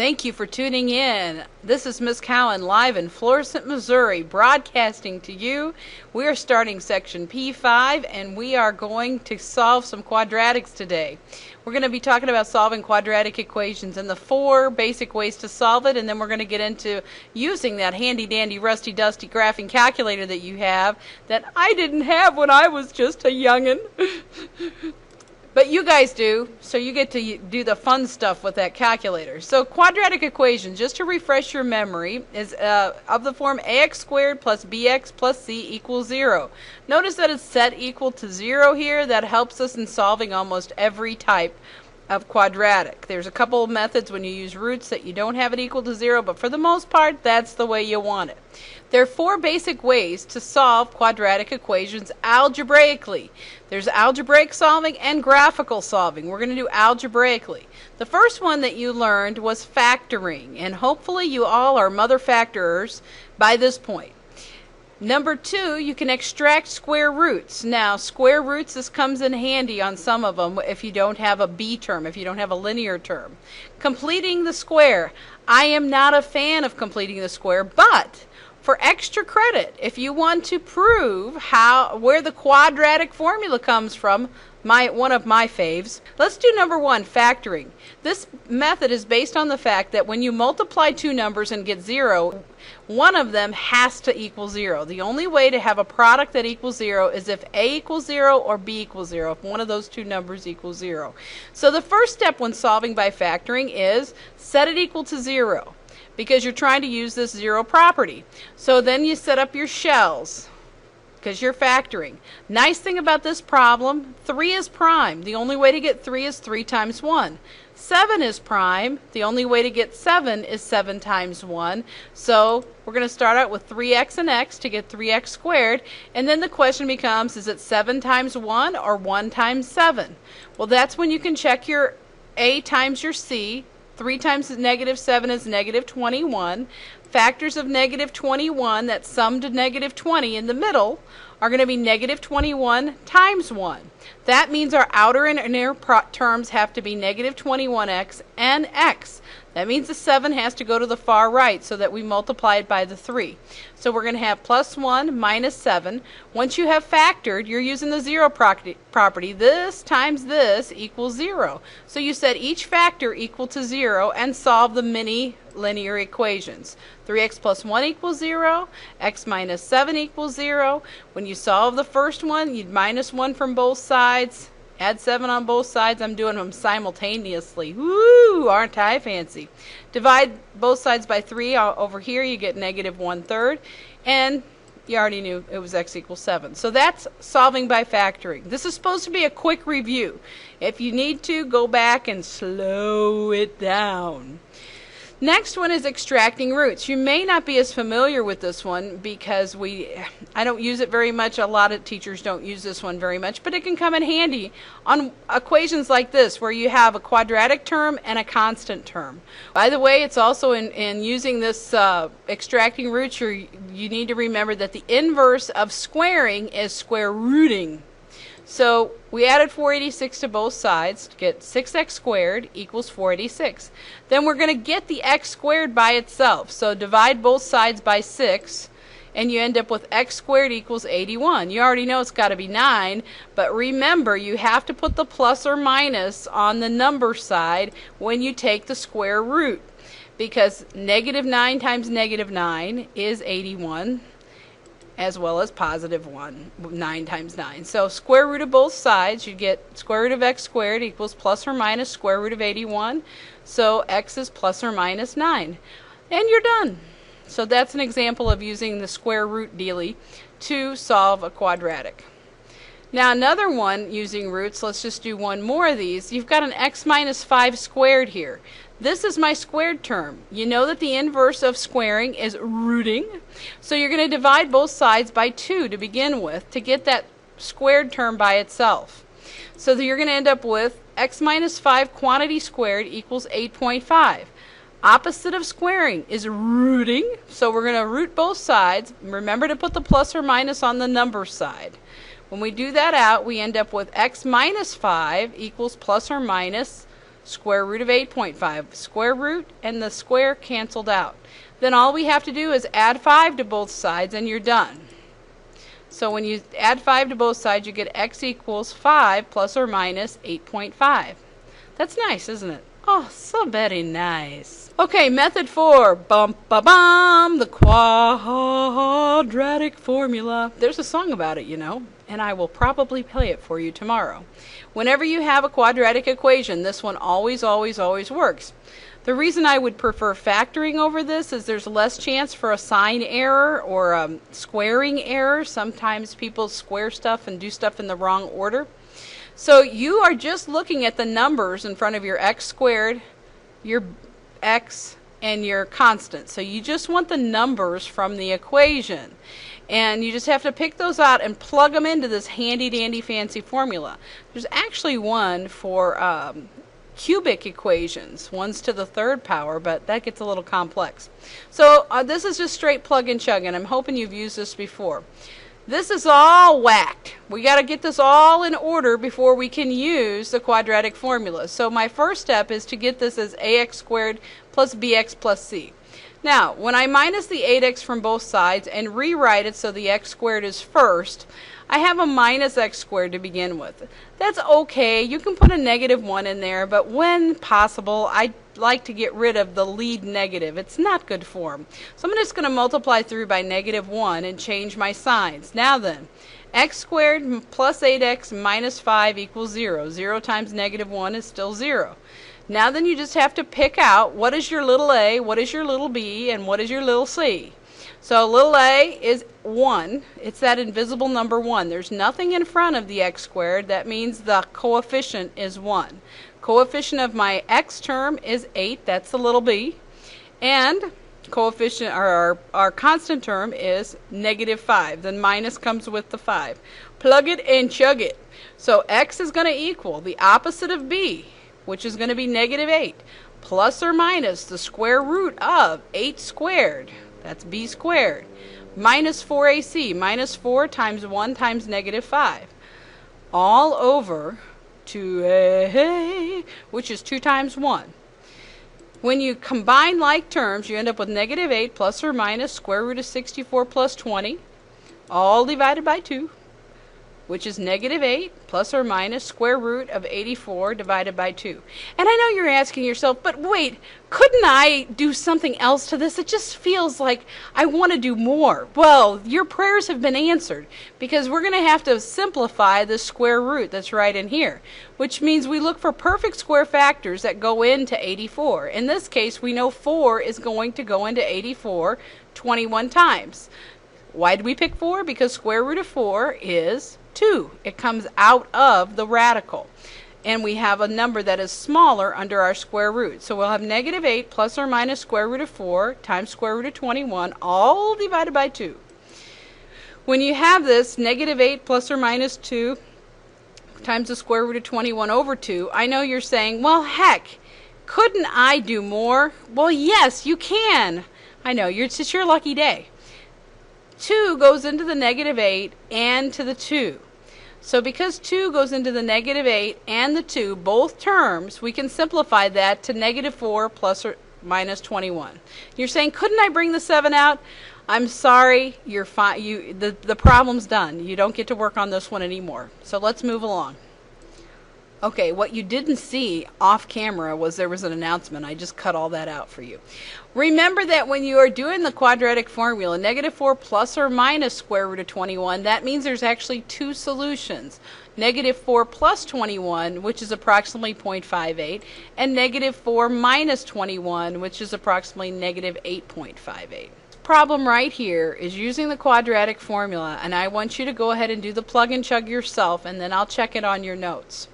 Thank you for tuning in. This is Miss Cowan live in Florissant, Missouri, broadcasting to you. We are starting section P5 and we are going to solve some quadratics today. We're going to be talking about solving quadratic equations and the 4 basic ways to solve it, and then we're going to get into using that handy dandy rusty dusty graphing calculator that you have that I didn't have when I was just a youngin'. But you guys do, so you get to do the fun stuff with that calculator. So quadratic equations, just to refresh your memory, is of the form ax squared plus bx plus c equals 0. Notice that it's set equal to 0 here. That helps us in solving almost every type of quadratic. There's a couple of methods when you use roots that you don't have it equal to 0, but for the most part, that's the way you want it. There are 4 basic ways to solve quadratic equations algebraically. There's algebraic solving and graphical solving. We're going to do algebraically. The first one that you learned was factoring, and hopefully you all are mother factorers by this point. Number 2, you can extract square roots. Now, square roots, this comes in handy on some of them if you don't have a b term, if you don't have a linear term. Completing the square. I am not a fan of completing the square, but for extra credit, if you want to prove where the quadratic formula comes from, one of my faves, let's do number 1, factoring. This method is based on the fact that when you multiply 2 numbers and get 0, one of them has to equal 0. The only way to have a product that equals 0 is if A equals 0 or B equals 0, if one of those 2 numbers equals 0. So the first step when solving by factoring is set it equal to 0, because you're trying to use this 0 property. So then you set up your shells, because you're factoring. Nice thing about this problem, 3 is prime. The only way to get 3 is 3 times 1. 7 is prime. The only way to get 7 is 7 times 1. So we're going to start out with 3x and x to get 3x squared. And then the question becomes, is it 7 times 1 or 1 times 7? Well, that's when you can check your a times your c. 3 times negative 7 is negative 21. Factors of negative 21 that sum to negative 20 in the middle are going to be negative 21 times 1. That means our outer and inner terms have to be negative 21x and x. That means the 7 has to go to the far right so that we multiply it by the 3. So we're going to have plus 1 minus 7. Once you have factored, you're using the 0 property. This times this equals 0. So you set each factor equal to 0 and solve the mini linear equations. 3x plus 1 equals 0. X minus 7 equals 0. When you solve the first one, you'd minus 1 from both sides. Add 7 on both sides. I'm doing them simultaneously. Woo! Aren't I fancy? Divide both sides by 3. Over here you get negative 1/3. And you already knew it was x equals 7. So that's solving by factoring. This is supposed to be a quick review. If you need to, go back and slow it down. Next one is extracting roots. You may not be as familiar with this one because I don't use it very much. A lot of teachers don't use this one very much, but it can come in handy on equations like this where you have a quadratic term and a constant term. By the way, it's also in using this extracting roots, you need to remember that the inverse of squaring is square rooting. So we added 486 to both sides to get 6x squared equals 486. Then we're going to get the x squared by itself. So divide both sides by 6 and you end up with x squared equals 81. You already know it's got to be 9, but remember you have to put the plus or minus on the number side when you take the square root, because negative 9 times negative 9 is 81. As well as positive 1, 9 times 9. So square root of both sides, you get square root of x squared equals plus or minus square root of 81. So x is plus or minus 9. And you're done. So that's an example of using the square root dealie to solve a quadratic. Now another one using roots, let's just do one more of these. You've got an x minus 5 squared here. This is my squared term. You know that the inverse of squaring is rooting. So you're going to divide both sides by 2 to begin with to get that squared term by itself. So that you're going to end up with x minus 5 quantity squared equals 8.5. Opposite of squaring is rooting. So we're going to root both sides. Remember to put the plus or minus on the number side. When we do that out, we end up with x minus 5 equals plus or minus square root of 8.5, square root, and the square canceled out. Then all we have to do is add 5 to both sides and you're done. So when you add 5 to both sides, you get x equals 5 plus or minus 8.5. That's nice, isn't it? Oh, so very nice. Okay, method 4. Bum ba bum, the quadratic formula. There's a song about it, you know, and I will probably play it for you tomorrow. Whenever you have a quadratic equation, this one always works. The reason I would prefer factoring over this is there's less chance for a sign error or a squaring error. Sometimes people square stuff and do stuff in the wrong order. So you are just looking at the numbers in front of your x squared, your x, and your constant. So you just want the numbers from the equation. And you just have to pick those out and plug them into this handy dandy fancy formula. There's actually one for cubic equations, one's to the third power, but that gets a little complex. So this is just straight plug and chug, and I'm hoping you've used this before. This is all whacked. We got to get this all in order before we can use the quadratic formula. So my first step is to get this as ax squared plus bx plus c. Now, when I minus the 8x from both sides and rewrite it so the x squared is first, I have a minus x squared to begin with. That's okay. You can put a negative 1 in there, but when possible, I like to get rid of the lead negative. It's not good form. So I'm just going to multiply through by negative 1 and change my signs. Now then, x squared plus 8x minus 5 equals 0. 0 times negative 1 is still 0. Now then you just have to pick out what is your little a, what is your little b, and what is your little c. So little a is 1. It's that invisible number 1. There's nothing in front of the x squared. That means the coefficient is 1. Coefficient of my x term is 8. That's the little b. And coefficient, or our constant term is negative 5. The minus comes with the 5. Plug it and chug it. So x is going to equal the opposite of b, which is going to be negative 8, plus or minus the square root of 8 squared. That's b squared. Minus 4ac, minus 4 times 1 times negative 5. All over 2a, which is 2 times 1. When you combine like terms, you end up with negative 8 plus or minus square root of 64 plus 20, all divided by 2, which is negative 8 plus or minus square root of 84 divided by 2. And I know you're asking yourself, but wait, couldn't I do something else to this? It just feels like I want to do more. Well, your prayers have been answered, because we're going to have to simplify the square root that's right in here, which means we look for perfect square factors that go into 84. In this case, we know 4 is going to go into 84 21 times. Why did we pick 4? Because square root of 4 is 2. It comes out of the radical. And we have a number that is smaller under our square root. So we'll have negative 8 plus or minus square root of 4 times square root of 21, all divided by 2. When you have this, negative 8 plus or minus 2 times the square root of 21 over 2, I know you're saying, well, heck, couldn't I do more? Well, yes, you can. I know, it's your lucky day. 2 goes into the negative 8 and to the 2. So because 2 goes into the negative 8 and the 2, both terms, we can simplify that to negative 4 plus or minus 21. You're saying, couldn't I bring the 7 out? I'm sorry, you're fine. The problem's done. You don't get to work on this one anymore. So let's move along. Okay, what you didn't see off camera was there was an announcement. I just cut all that out for you. Remember that when you are doing the quadratic formula, negative 4 plus or minus square root of 21, that means there's actually 2 solutions. Negative 4 plus 21, which is approximately 0.58, and negative 4 minus 21, which is approximately negative 8.58. Problem right here is using the quadratic formula, and I want you to go ahead and do the plug and chug yourself, and then I'll check it on your notes.